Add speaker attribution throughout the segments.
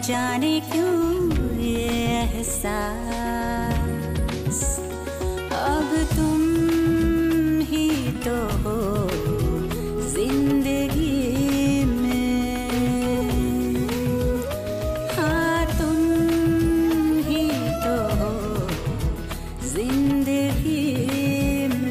Speaker 1: जाने क्यों ये एहसास, अब तुम ही तो हो जिंदगी में। हाँ तुम ही तो हो जिंदगी में।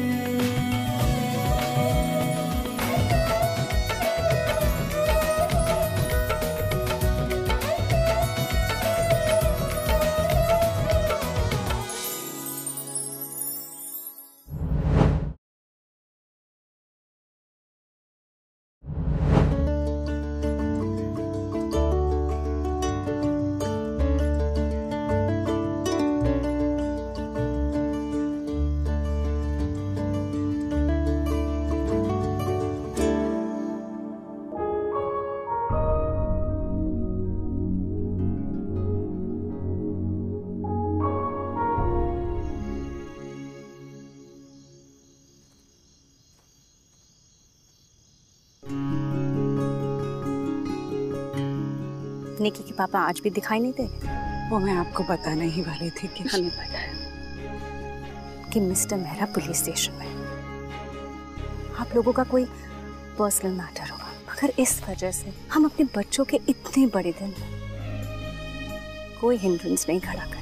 Speaker 2: निकी के पापा आज भी दिखाई नहीं दे।
Speaker 3: वो मैं आपको बताने ही वाली थी कि
Speaker 2: हमें पता है कि मिस्टर मेहरा पुलिस स्टेशन में, आप लोगों का कोई पर्सनल मैटर होगा, मगर इस वजह से हम अपने बच्चों के इतने बड़े दिन कोई हिंड्रेंस नहीं खड़ा करें।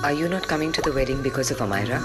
Speaker 4: Are you not coming to the wedding because of Amira?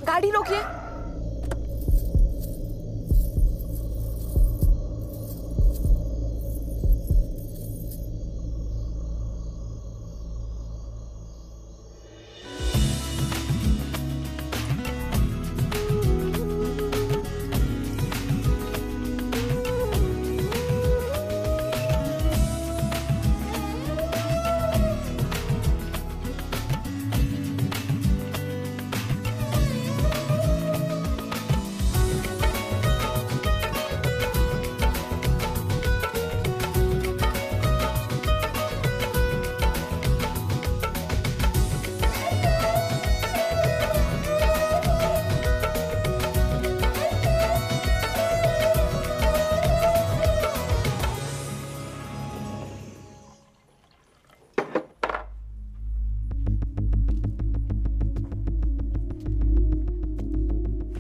Speaker 5: गाड़ी रोकिए।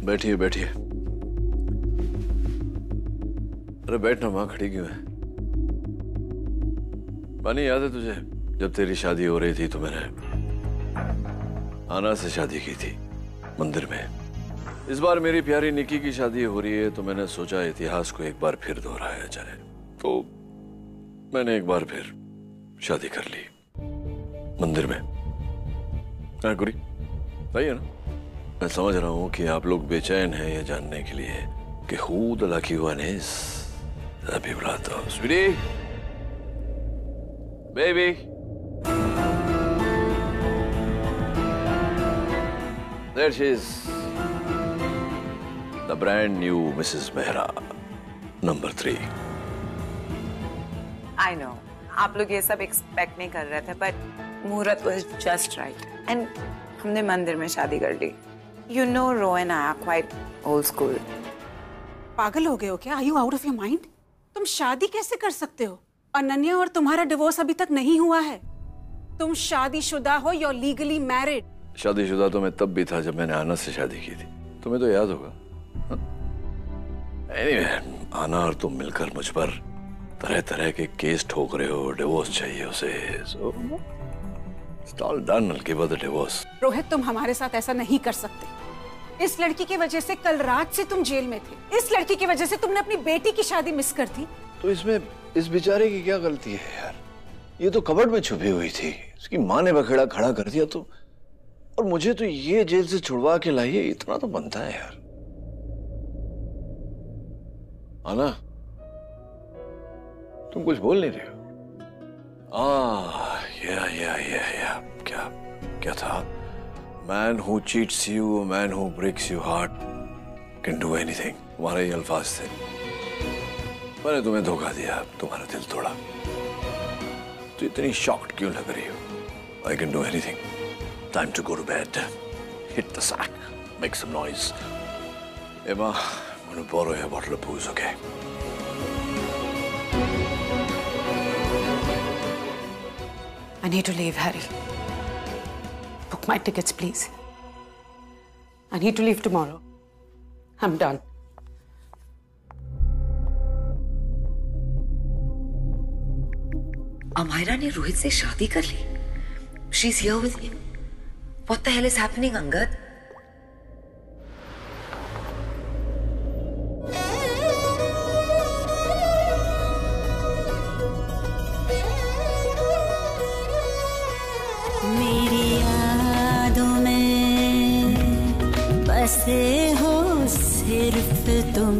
Speaker 6: बैठिए बैठिए। अरे बैठना, वहां खड़ी क्यों है? पानी याद है तुझे जब तेरी शादी हो रही थी तो मैंने आना से शादी की थी मंदिर में। इस बार मेरी प्यारी निकी की शादी हो रही है तो मैंने सोचा इतिहास को एक बार फिर दोहराया जाए, तो मैंने एक बार फिर शादी कर ली मंदिर में। हाँ गुरी सही है ना? मैं समझ रहा हूं कि आप लोग बेचैन हैं ये जानने के लिए कि who the lucky one is। अभी बुलाता हूं। Sweetie, baby, there she is, the brand new Mrs. Mehra, number 3।
Speaker 3: I know आप लोग ये सब एक्सपेक्ट नहीं कर रहे थे, बट मुहूर्त वाज जस्ट राइट एंड हमने मंदिर में शादी कर ली। You know Ro and I are quite old school.
Speaker 7: पागल हो गए हो क्या? Are you out of your mind? तुम शादी कैसे कर सकते हो? अनन्या और तुम्हारा डिवोर्स अभी तक नहीं हुआ है। तुम शादीशुदा हो, यू आर लीगली मैरिड।
Speaker 6: शादीशुदा तो मैं तब भी था जब मैंने आना से शादी की थी, तुम्हें तो याद होगा। Anyway, आना और तुम मिलकर मुझ पर तरह तरह के केस ठोक रहे हो, डिवोर्स चाहिए उसे, so it's all done, I'll give her the divorce।
Speaker 7: Rohit, तुम हमारे साथ ऐसा नहीं कर सकते। इस लड़की की वजह से कल रात से तुम जेल में थे। इस लड़की की वजह से तुमने अपनी बेटी की शादी मिस कर दी।
Speaker 6: तो इसमें इस बेचारे की क्या गलती है यार? ये तो कबर्ड में छुपी हुई थी, उसकी माँ ने बखेड़ा खड़ा कर दिया तो, और मुझे तो ये जेल से छुड़वा के लाइए, इतना तो बनता है यार। आना, तुम कुछ बोल नहीं रहे हो? या क्या था? Man who cheats you, man who breaks you heart can do anything. तुम्हारे ये अल्फाज थे। मैंने तुम्हें धोखा दिया, तुम्हारा दिल तोड़ा, तो इतनी शॉक्ड क्यों लग रही हो? I can do anything. Time to go to bed. Hit the sack. Make some noise. Emma, I'm going to borrow a bottle of booze, okay?
Speaker 3: I need to leave, Harry. Book my tickets, please. I need to leave tomorrow. I'm done.
Speaker 4: Amayra ने रोहित से शादी कर ली। She's here with him. What the hell is happening, Angad?
Speaker 1: मेरी यादों में बसे हो सिर्फ तुम,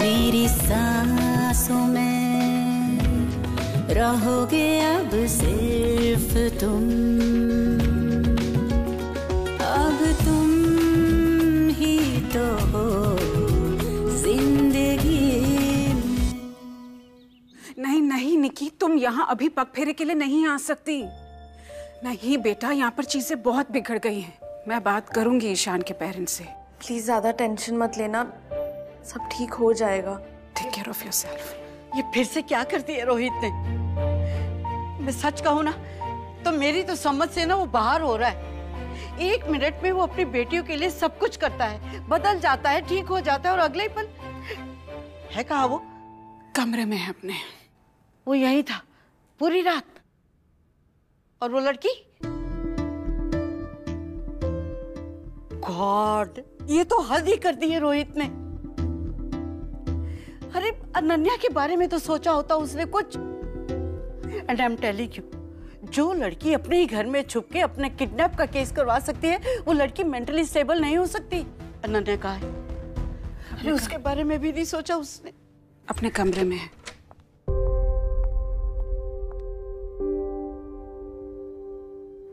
Speaker 1: मेरी सांसों में रहोगे अब सिर्फ तुम। अब तुम ही तो हो जिंदगी में।
Speaker 7: नहीं नहीं निकी, तुम यहाँ अभी पग फेरे के लिए नहीं आ सकती। नहीं बेटा, यहाँ पर चीजें बहुत बिगड़ गई हैं। मैं बात करूंगी ईशान के पेरेंट्स से।
Speaker 5: प्लीज ज्यादा टेंशन मत लेना, सब ठीक हो जाएगा।
Speaker 7: Take care of yourself.
Speaker 8: ये फिर से क्या कर दिया रोहित ने? मैं सच कहूँ ना तो मेरी तो समझ से ना वो बाहर हो रहा है। 1 मिनट में वो अपनी बेटियों के लिए सब कुछ करता है, बदल जाता है, ठीक हो जाता है, और अगले ही पल है कहाँ वो?
Speaker 7: कमरे में है अपने।
Speaker 8: वो यही था पूरी रात। और वो लड़की, गॉड, ये तो हद ही कर दी है रोहित ने। अरे अनन्या के बारे में तो सोचा होता उसने कुछ। And I am telling you, जो लड़की अपने ही घर में छुप के अपने किडनैप का केस करवा सकती है, वो लड़की मेंटली स्टेबल नहीं हो सकती। अनन्या कहाँ है? अरे उसके बारे में भी नहीं सोचा उसने।
Speaker 7: अपने कमरे में है।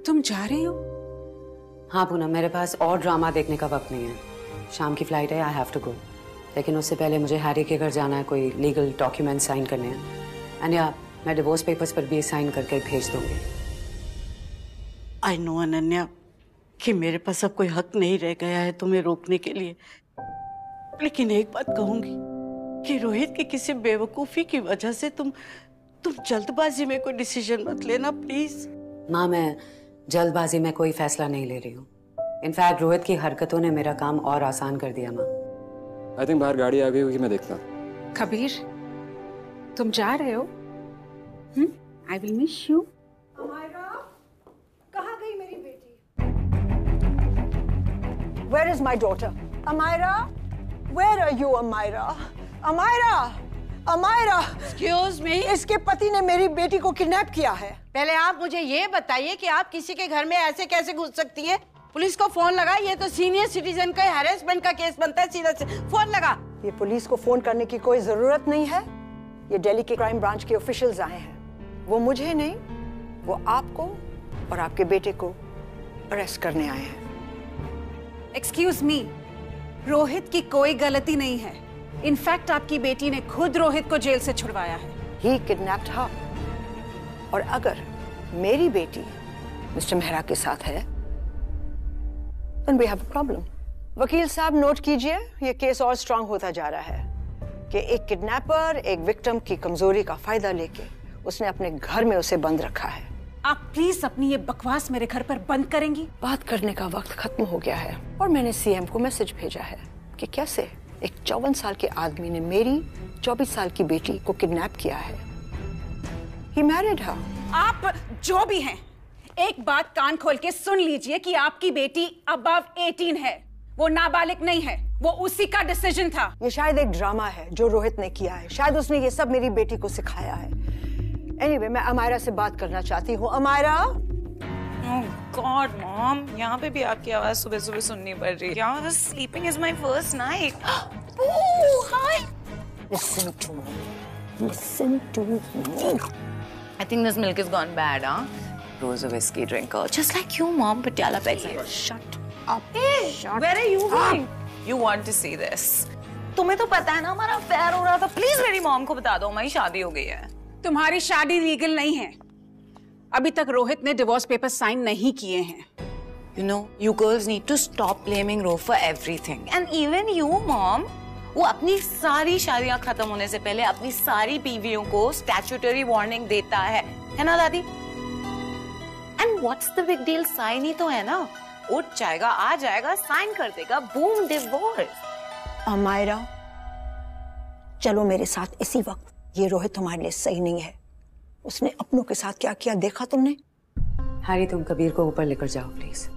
Speaker 7: तुम जा रही हो?
Speaker 3: हाँ पूनम, मेरे पास और ड्रामा देखने का वक्त नहीं है। शाम की फ्लाइट है, आई हैव टू गो। लेकिन उससे पहले मुझे हैरी के घर जाना है, कोई लीगल डॉक्यूमेंट साइन करने हैं। एंड या मैं डिवोर्स पेपर्स पर भी साइन करके भेज दूंगी।
Speaker 8: आई नो अनन्या कि मेरे पास अब कोई हक नहीं रह गया है तुम्हें रोकने के लिए, लेकिन एक बात कहूंगी कि रोहित की किसी बेवकूफी की वजह से तुम जल्दबाजी में कोई डिसीजन मत लेना प्लीज।
Speaker 3: माँ, मैं जल्दबाजी में कोई फैसला नहीं ले रही हूँ। इनफैक्ट रोहित की हरकतों ने मेरा काम और आसान कर दिया। माँ,
Speaker 9: आई थिंक बाहर गाड़ी आ गई होगी, मैं देखता हूँ।
Speaker 7: कबीर, तुम जा रहे हो? I will miss you.
Speaker 8: Amaira, कहाँ गई मेरी बेटी? Where is my daughter? Amayra, where are you, Amayra? Amayra, Amayra, excuse me, इसके पति ने मेरी बेटी को किडनैप किया है। पहले आप मुझे ये बताइए कि आप किसी के घर में ऐसे कैसे घुस सकती हैं? पुलिस को फोन लगा, ये तो सीनियर सिटीजन का हैरेसमेंट का केस बनता है। सीधा से फोन लगा। ये पुलिस को फोन करने की कोई जरूरत नहीं है। ये दिल्ली के क्राइम ब्रांच के ऑफिशियल्स आए हैं। वो मुझे नहीं, वो आपको और आपके बेटे को अरेस्ट करने आए हैं।
Speaker 7: एक्सक्यूज मी, रोहित की कोई गलती नहीं है। इनफैक्ट आपकी बेटी ने खुद रोहित को जेल से छुड़वाया है।
Speaker 8: He kidnapped her. और अगर मेरी बेटी मिस्टर मेहरा के साथ है, then we have a problem. वकील साहब नोट कीजिए, ये केस और स्ट्रांग होता जा रहा है कि एक किडनैपर एक विक्टिम की कमजोरी का फायदा लेके उसने अपने घर में उसे बंद रखा है।
Speaker 7: आप प्लीज अपनी ये बकवास मेरे घर पर बंद करेंगी?
Speaker 8: बात करने का वक्त खत्म हो गया है और मैंने सीएम को मैसेज भेजा है कि कैसे एक 54 साल के आदमी ने मेरी 24 साल की बेटी को किडनैप किया है। He married her.
Speaker 7: आप जो भी हैं, एक बात कान खोल के सुन लीजिए कि आपकी बेटी अबव 18 है, वो नाबालिग नहीं है। वो उसी का डिसीजन था।
Speaker 8: ये शायद एक ड्रामा है जो रोहित ने किया है। शायद उसने ये सब मेरी बेटी को सिखाया है। Anyway, मैं अमायरा से बात करना चाहती हूँ। अमायरा।
Speaker 5: Oh God, Mom, यहाँ पे भी आपकी आवाज सुबह सुबह सुननी पड़ रही है। यार, sleeping is my first night. Oh, hi.
Speaker 8: Listen to me. Listen to me.
Speaker 5: I think this milk has gone bad, huh? Rose a whiskey drinker, just like you, Mom. Patiala Peg.
Speaker 8: Shut up.
Speaker 5: Hey, where are you going? You want to see this? तुम्हें तो पता है ना हमारा affair हो रहा था। Please मेरी मॉम को बता दो, हमारी शादी हो गई है।
Speaker 7: तुम्हारी शादी लीगल नहीं है। अभी तक रोहित ने डिवोर्स पेपर साइन नहीं किए हैं।
Speaker 5: You know, you girls need to stop blaming Ro for everything. And even you, Mom. वो अपनी सारी शादियां खत्म होने से पहले अपनी सारी बीवियों को स्टैट्यूटरी वार्निंग देता है ना दादी? And what's the big deal? Sign ही तो है ना, उठ जाएगा, आ जाएगा, साइन कर देगा, बूम, डिवोर्स।
Speaker 8: अमायरा, चलो मेरे साथ इसी वक्त। ये रोहित तुम्हारे लिए सही नहीं है। उसने अपनों के साथ क्या किया देखा तुमने?
Speaker 3: हैरी, तुम कबीर को ऊपर लेकर जाओ प्लीज।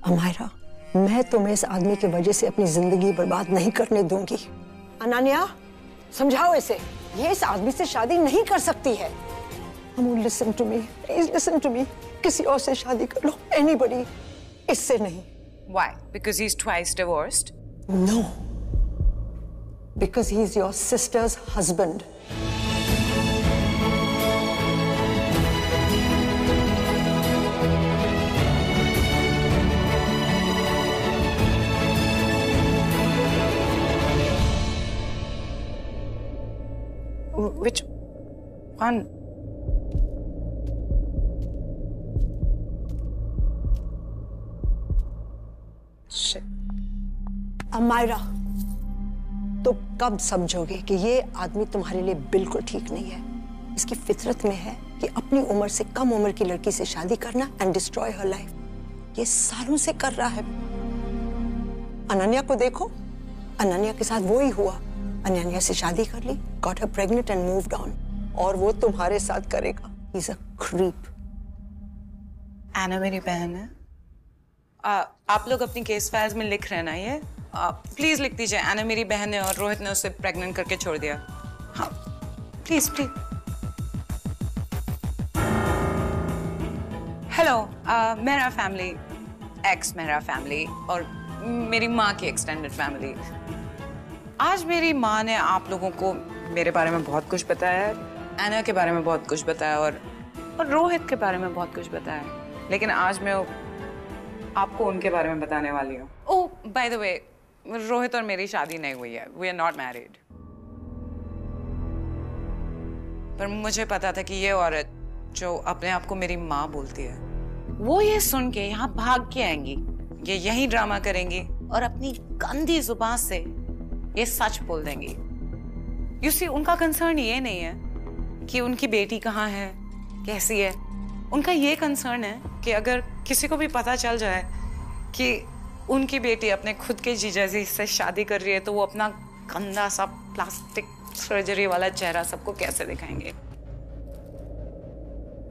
Speaker 8: अमायरा, मैं तुम्हें इस आदमी की वजह से अपनी जिंदगी बर्बाद नहीं करने दूंगी। अनन्या, समझाओ इसे, ये इस आदमी से शादी नहीं कर सकती है। Amul, listen to me, please listen to me. किसी और से शादी कर लो, एनीबडी, इससे नहीं।
Speaker 5: Why? Because he's twice divorced?
Speaker 8: No, because he's your sister's husband.
Speaker 5: Which one? Shit.
Speaker 8: Amayra, तो कब समझोगे कि ये आदमी तुम्हारे लिए बिल्कुल ठीक नहीं है? इसकी फितरत में है कि अपनी उम्र से कम उम्र की लड़की से शादी करना एंड डिस्ट्रॉय हर लाइफ। ये सालों से कर रहा है। अनन्या को देखो, अनन्या के साथ वो ही हुआ। अनन्या से शादी कर ली, got her pregnant and moved on, और वो तुम्हारे साथ करेगा। He is a creep.
Speaker 5: एना मेरी बहन है। आप लोग अपनी केस फाइल्स में लिख रहे हैं ना ये? प्लीज लिख दीजिए, एना मेरी बहन है और रोहित ने उसे प्रेग्नेंट करके छोड़ दिया। हाँ, प्लीज प्लीज। हेलो, मेरा फैमिली, एक्स मेरा फैमिली और मेरी माँ की एक्सटेंडेड फैमिली। आज मेरी माँ ने आप लोगों को मेरे बारे में बहुत कुछ बताया, एना के बारे में बहुत कुछ बताया और रोहित के बारे में बहुत कुछ बताया, लेकिन आज मैं आपको उनके बारे में बताने वाली हूँ। Oh, by the way, Rohit और मेरी शादी नहीं हुई है। We are not married. पर मुझे पता था कि ये औरत जो अपने आप को मेरी माँ बोलती है, वो ये सुन के यहाँ भाग के आएंगी, ये यही ड्रामा करेंगी और अपनी गंदी जुबान से ये सच बोल देंगी। You see, उनका कंसर्न ये नहीं है कि उनकी बेटी कहाँ है, कैसी है। उनका ये कंसर्न है कि अगर किसी को भी पता चल जाए कि उनकी बेटी अपने खुद के जीजा जी से शादी कर रही है, तो वो अपना गंदा सा प्लास्टिक सर्जरी वाला चेहरा सबको कैसे दिखाएंगे।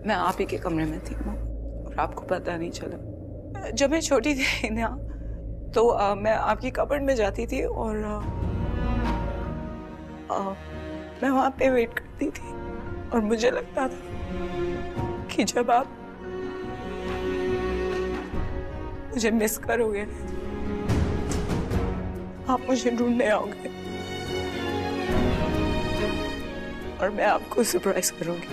Speaker 5: मैं आप ही के कमरे में थी और आपको पता नहीं चला। जब मैं छोटी थी ना, तो मैं आपकी कबर्ड में जाती थी और मैं वहां पे वेट करती थी और मुझे लगता था कि जब आप मुझे मिस करोगे, आप मुझे ढूंढने आओगे और मैं आपको सरप्राइज करूंगी।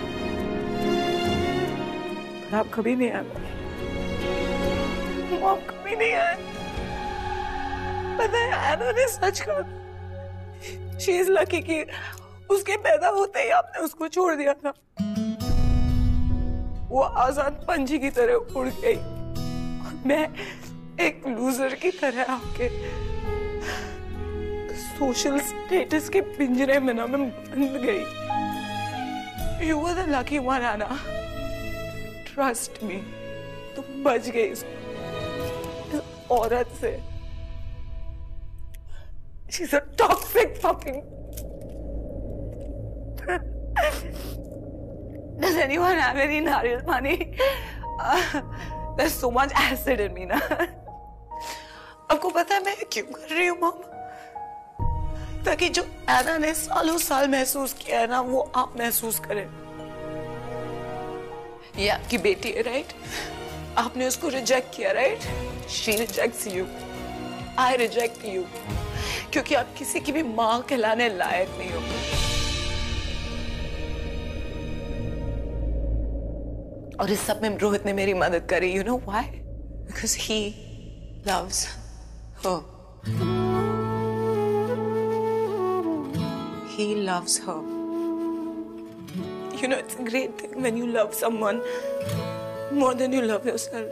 Speaker 5: पर आप कभी नहीं आए, आप कभी नहीं आए। पता है एना ने सच कहा, शी इज लकी कि उसके पैदा होते ही आपने उसको छोड़ दिया था। वो आजाद पंछी की तरह उड़ गई और मैं एक लूजर की तरह आपके सोशल स्टेटस के पिंजरे में ना मैं बंद गई। You were the lucky one, Anna. Trust me. तुम बच गई इस औरत से। She's a toxic fucking. Does anyone have any nariyal pani? There's so much acid in me ना। आपको पता है मैं क्यों कर रही हूँ मॉम? ताकि जो एना ने सालों साल महसूस किया है ना वो आप महसूस करें। ये आपकी बेटी है राइट? आपने उसको रिजेक्ट किया right? She rejects you, I reject you, क्योंकि आप किसी की भी माँ कहलाने लायक नहीं हो। और इस सब में रोहित ने मेरी मदद करी। You know why? Because he loves her. He loves her. You know, it's a great thing when you love someone more than you love yourself.